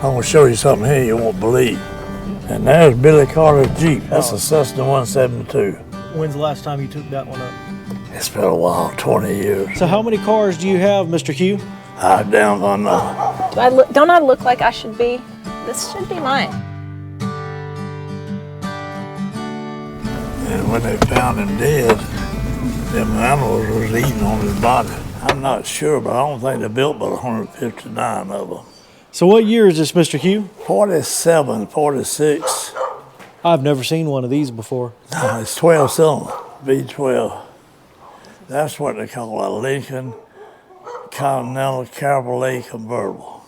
I'm gonna show you something here you won't believe. And there's Billy Carter's Jeep. That's a Cessna 172. When's the last time you took that one up? It's been a while, 20 years. So how many cars do you have, Mr. Hugh? I damn on Don't I look like I should be? This should be mine. And when they found him dead, them animals was eating on his body. I'm not sure, but I don't think they built but 159 of them. So what year is this, Mr. Hugh? 47, 46. I've never seen one of these before. No, it's 12 cylinder, V12. That's what they call a Lincoln Continental Cabriolet convertible.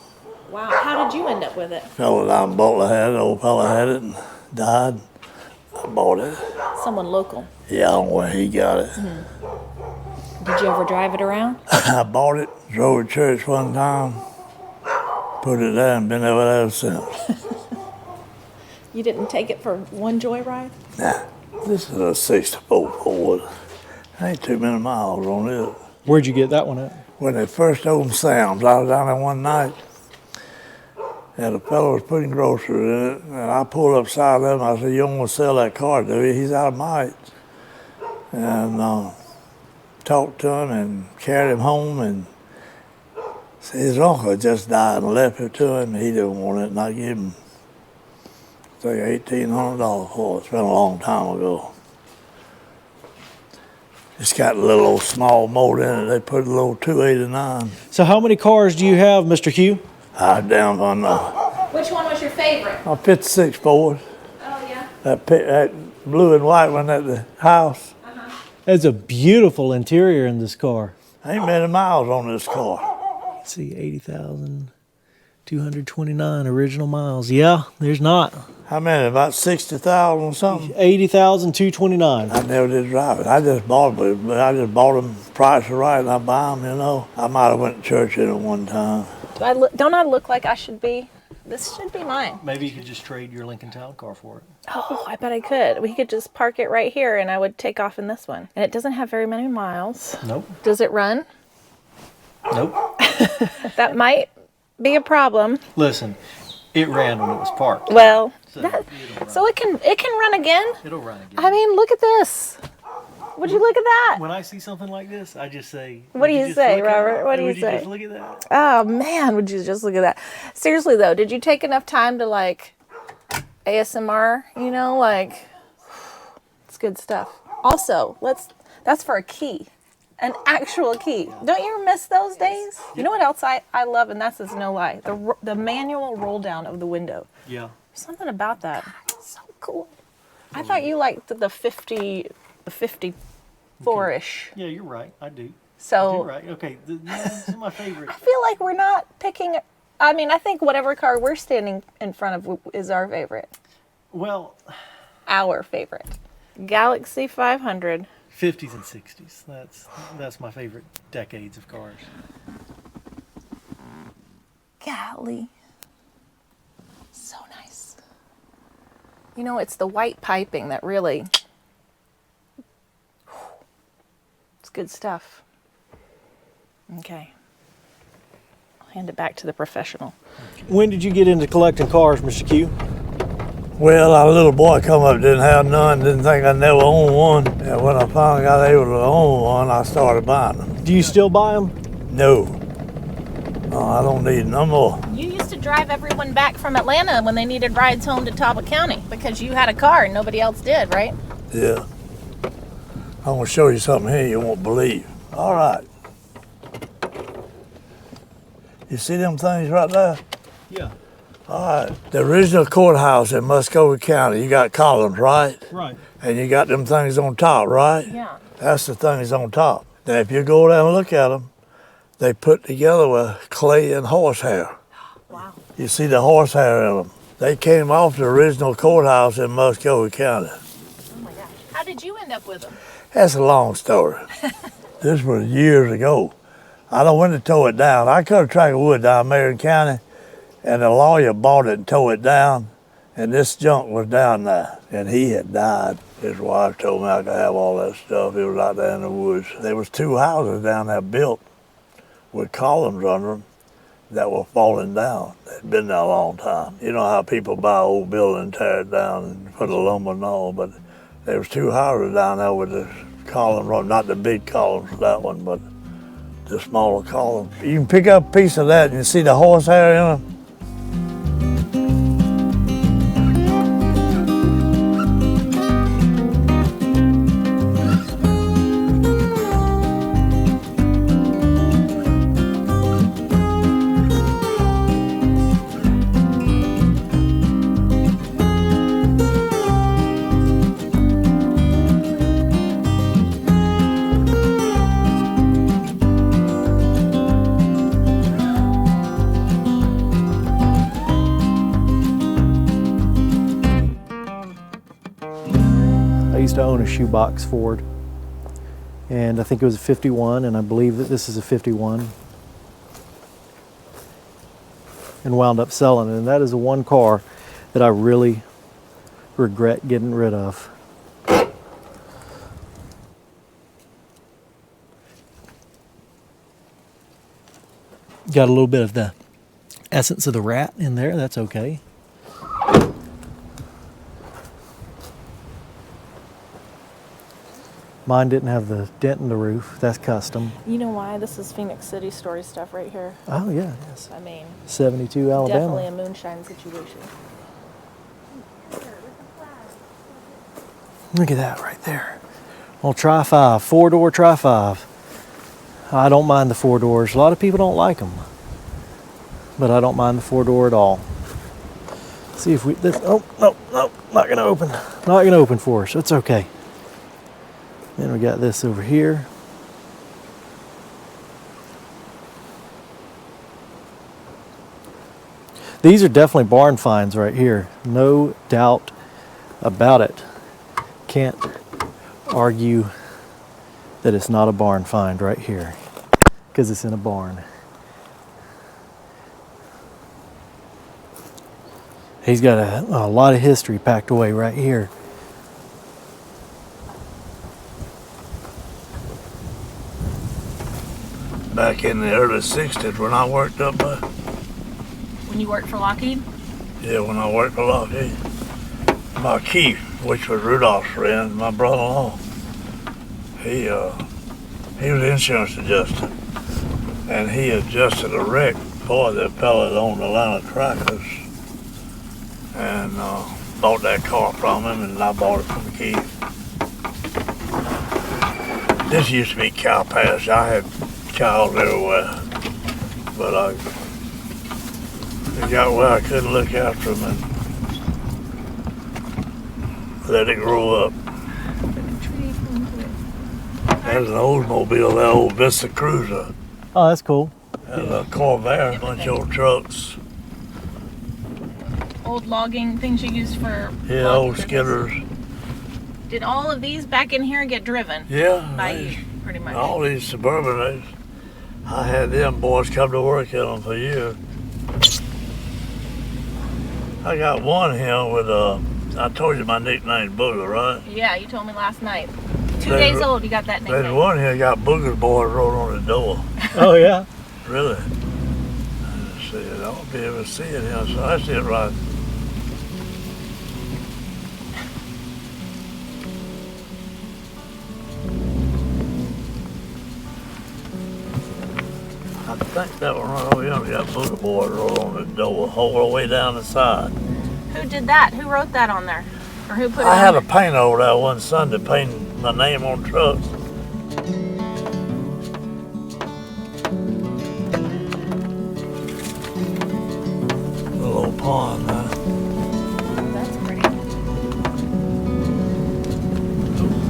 Wow, how did you end up with it? Fellow down in Butler had it, old fella had it and died. I bought it. Someone local. Yeah, I don't know where he got it. Did you ever drive it around? I bought it, drove to church one time, put it there and been ever there since. You didn't take it for one joyride? Nah, this is a 64 Ford. Ain't too many miles on it. Where'd you get that one at? When they first opened Sam's, I was down there one night, and the fellow was putting groceries in it, and I pulled up beside him. I said, "You don't want to sell that car, do you?" He said, "I might." And talked to him and carried him home, and his uncle had just died and left it to him. He didn't want it, and I gave him, I think, $1,800 for it. It's been a long time ago. It's got a little old small motor in it. They put a little 289. So how many cars do you have, Mr. Hugh? I down on Which one was your favorite? a 56 Ford. Oh, yeah. That blue and white one at the house. There's a beautiful interior in this car. Ain't many miles on this car. Let's see, 80,229 original miles. Yeah, there's not. How many? About 60,000 or something? 80,229. I never did drive it. I just bought it, but I just bought them price was right and I buy them, you know. I might have went to church in it one time. Don't I look like I should be? This should be mine. Maybe you could just trade your Lincoln Town car for it. Oh, I bet I could. We could just park it right here and I would take off in this one. And it doesn't have very many miles. Nope. Does it run? Nope. That might be a problem. Listen, it ran when it was parked. Well, So it can run again? it'll run again. I mean, look at this. Would you look at that? When I see something like this, I just say, What do you just say, look at Robert? it? What do you Would say? Just look at that? Oh man, would you just look at that? Seriously though, did you take enough time to like ASMR? You know, like it's good stuff. Also, that's for a key, an actual key. Don't you miss those days? You know what else I love, and that's no lie, the manual roll down of the window. Yeah. Something about that. So cool. I thought you liked the 54-ish. Yeah, you're right. I do. So You're right. Okay, this is my favorite. I feel like we're not picking. I mean, I think whatever car we're standing in front of is our favorite. Well, Our favorite. Galaxy 500. 50s and 60s. That's my favorite decades of cars. Golly. So nice. You know, it's the white piping that really. It's good stuff. Okay. I'll hand it back to the professional. When did you get into collecting cars, Mr. Q? Well, our little boy come up, didn't have none, didn't think I'd never own one. And when I finally got able to own one, I started buying them. Do you still buy them? No. I don't need no more. You used to drive everyone back from Atlanta when they needed rides home to Talbot County because you had a car and nobody else did, right? Yeah. I'm gonna show you something here you won't believe. All right. You see them things right there? Yeah. All right. The original courthouse in Muscogee County, you got columns, right? Right. And you got them things on top, right? Yeah. That's the things on top. Now, if you go down and look at them, they put together with clay and horsehair. Wow. You see the horsehair in them. They came off the original courthouse in Muscogee County. Oh my gosh. How did you end up with them? That's a long story. This was years ago. I don't want to tow it down. I cut a track of wood down Marion County, and the lawyer bought it and towed it down, and this junk was down there, and he had died. His wife told me I could have all that stuff. It was out there in the woods. There was 2 houses down there built with columns under them, that were falling down. They'd been there a long time. You know how people buy old building, tear it down and put a lumber and all, but there was 2 houses down there with the columns, not the big columns for that one, but the smaller columns. You can pick up a piece of that and you see the horsehair in them. I used to own a shoebox Ford, and I think it was a 51, and I believe that this is a 51, and wound up selling it. And that is the one car that I really regret getting rid of. Got a little bit of the essence of the rat in there, that's okay. Mine didn't have the dent in the roof. That's custom. You know why? This is Phoenix City story stuff right here. Oh yeah, yes. I mean, 72 Alabama. definitely a moonshine situation. Look at that right there. Well, Tri-5, 4-door Tri-5. I don't mind the 4 doors. A lot of people don't like them, but I don't mind the 4-door at all. See if we. Oh no, not gonna open. Not gonna open for us. It's okay. Then we got this over here. These are definitely barn finds right here. No doubt about it. Can't argue that it's not a barn find right here because it's in a barn. He's got a lot of history packed away right here. Back in the early 60s when I worked up there. When you worked for Lockheed? Yeah, when I worked for Lockheed. My Keith, which was Rudolph's friend, my brother-in-law, he was an insurance adjuster. And he adjusted a wreck for the fella that owned the line of tractors. And bought that car from him, and I bought it from Keith. This used to be cow pasture. I had cows everywhere, but it got where I couldn't look after them and let it grow up. There's an Oldsmobile, that old Vista Cruiser. Oh, that's cool. There's a Corvair, a bunch of old trucks. Old logging things you used for Yeah, old skidders. Did all of these back in here get driven? Yeah. By you, pretty much. All these Suburban, I had them boys come to work in them for years. I got one here with I told you my nickname's Booger, right? Yeah, you told me last night. 2 days old, you got that nickname. There's one here got Booger's boys wrote on the door. Oh yeah. Really? Let's see it. I won't be able to see it here, so I see it right. I think that one right over here got Booger boys wrote on the door, all the way down the side. Who did that? Who wrote that on there? Or who put it I on had there? a painter over there one Sunday painting my name on trucks. A little pond now. That's pretty.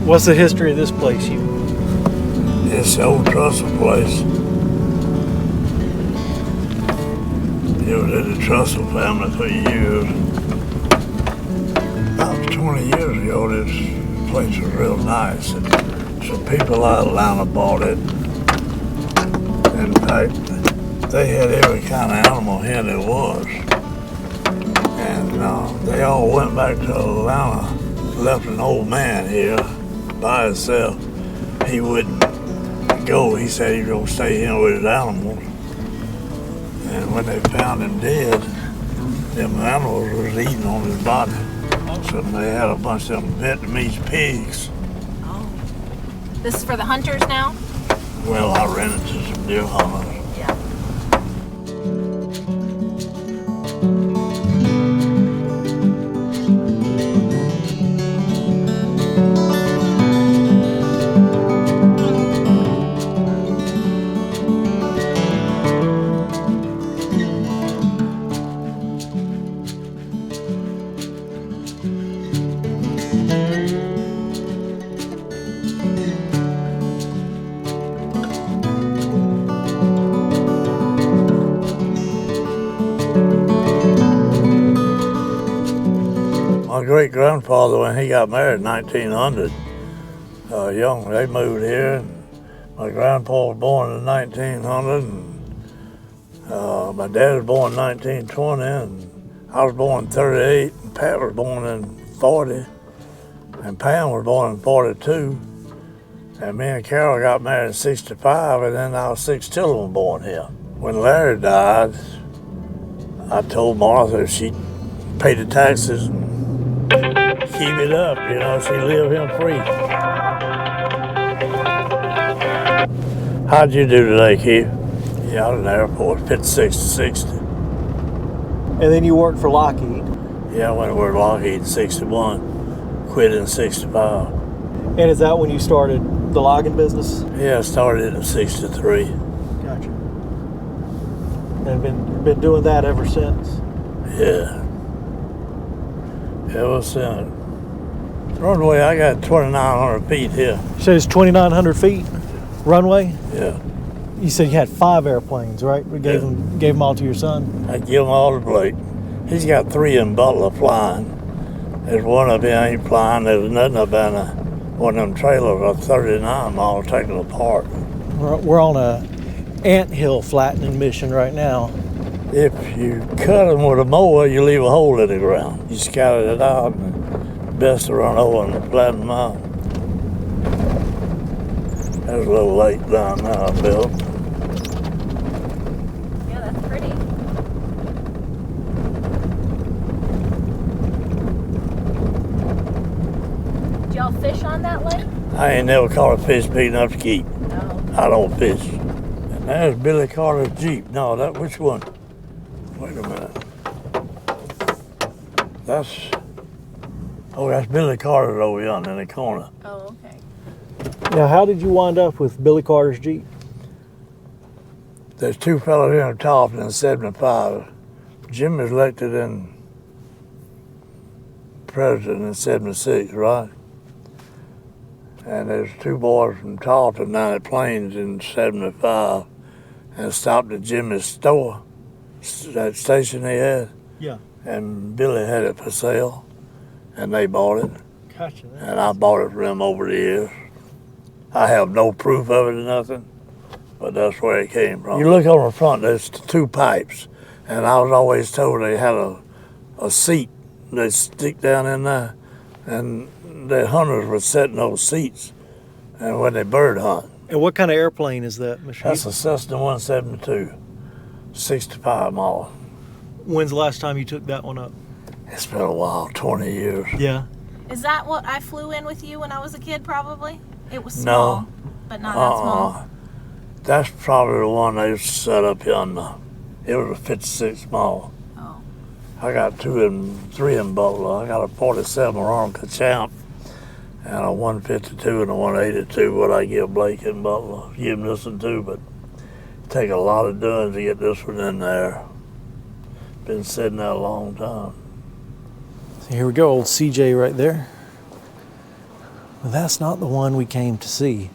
What's the history of this place? You? It's the old Trussell place. It was in the Trussell family for years. About 20 years ago, this place was real nice. And some people out of Atlanta bought it. In fact, they had every kind of animal here there was. And they all went back to Atlanta, left an old man here by himself. He wouldn't go. He said he was going to stay here with his animals. And when they found him dead, them animals was eating on his body. So they had a bunch of them Vietnamese pigs. Oh. This is for the hunters now? Well, I rented to some deer hunters. Yeah. My great-grandfather, when he got married in 1900, young, they moved here. And my grandpa was born in 1900, and my dad was born in 1920, and I was born in 38, and Pat was born in 40, and Pam was born in 42, and me and Carol got married in 65, and then our 6 children were born here. When Larry died, I told Martha if she'd pay the taxes and keep it up, you know, she live him free. How'd you do today, Keith? Yeah, out in the airport, 56 to 60. And then you worked for Lockheed. Yeah, I went to work at Lockheed in 61, quit in 65. And is that when you started the logging business? Yeah, I started in 63. Gotcha. And been doing that ever since? Yeah. Ever since. Runway, I got 2,900 feet here. So it's 2,900 feet runway? Yeah. You said you had 5 airplanes, right? We gave them all to your son? I give him all to Blake. He's got 3 in Butler flying. There's one of them ain't flying. There's nothing up in one of them trailers, a 39 mile taken apart. We're on a anthill flattening mission right now. If you cut them with a mower, you leave a hole in the ground. You scout it out, and best to run over and flatten them out. There's a little lake down there I built. Yeah, that's pretty. Did y'all fish on that lake? I ain't never caught a fish big enough to keep. No. I don't fish. And there's Billy Carter's Jeep. No, which one? Wait a minute. That's Billy Carter's over yonder in the corner. Oh, okay. Now, how did you wind up with Billy Carter's Jeep? There's 2 fellows here in Talbot in 75. Jim was elected in president in 76, right? And there's 2 boys from Talbot down at Plains in 75 and stopped at Jimmy's store, that station he had. Yeah. And Billy had it for sale, and they bought it. Gotcha. And I bought it from them over the years. I have no proof of it or nothing, but that's where it came from. You look on the front, there's 2 pipes, and I was always told they had a seat they stick down in there, and the hunters would sit in those seats, and when they bird hunt. And what kind of airplane is that, Mr. That's a Cessna 172, 65 miles. When's the last time you took that one up? It's been a while, 20 years. Yeah. Is that what I flew in with you when I was a kid, probably? It was small, No. but not that small. That's probably the one they set up yonder. It was a 56 mile. Oh. I got 2 and 3 in Butler. I got a 47 Veronica Champ and a 152 and a 182. What I give Blake in Butler. Give him this one too, but it take a lot of doing to get this one in there. Been sitting there a long time. So here we go, old CJ right there. Well, that's not the one we came to see.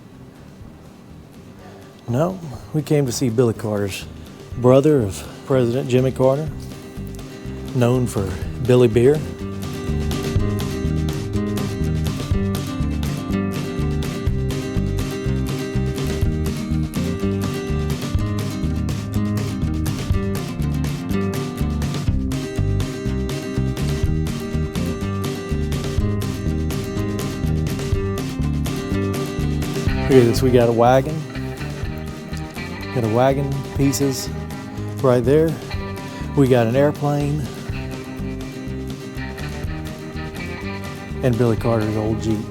No, we came to see Billy Carter's brother of President Jimmy Carter, known for Billy Beer. Look at this, we got a wagon. Got a wagon, pieces, Right there, we got an airplane and Billy Carter's old Jeep.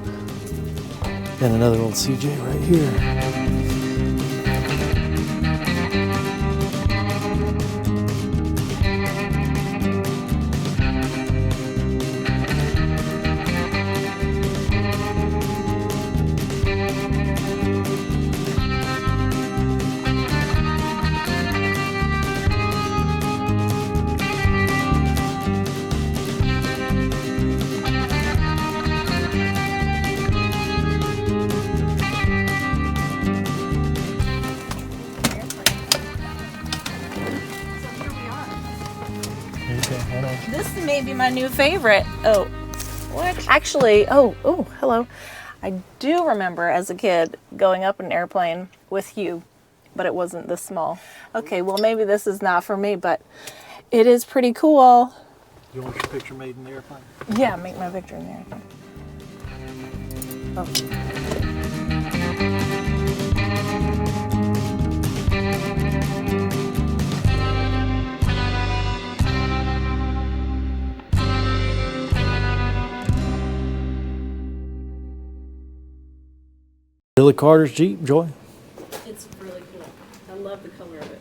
And another old CJ right here. This may be my new favorite. Oh, what? Actually, oh, hello. I do remember as a kid going up in an airplane with Hugh, but it wasn't this small. Okay, well maybe this is not for me, but it is pretty cool. You want your picture made in the airplane? Yeah, make my picture in the airplane. Oh. Billy Carter's Jeep, Joy. It's really cool. I love the color of it.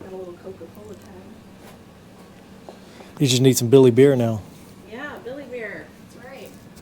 Got a little Coca-Cola tag. You just need some Billy beer now.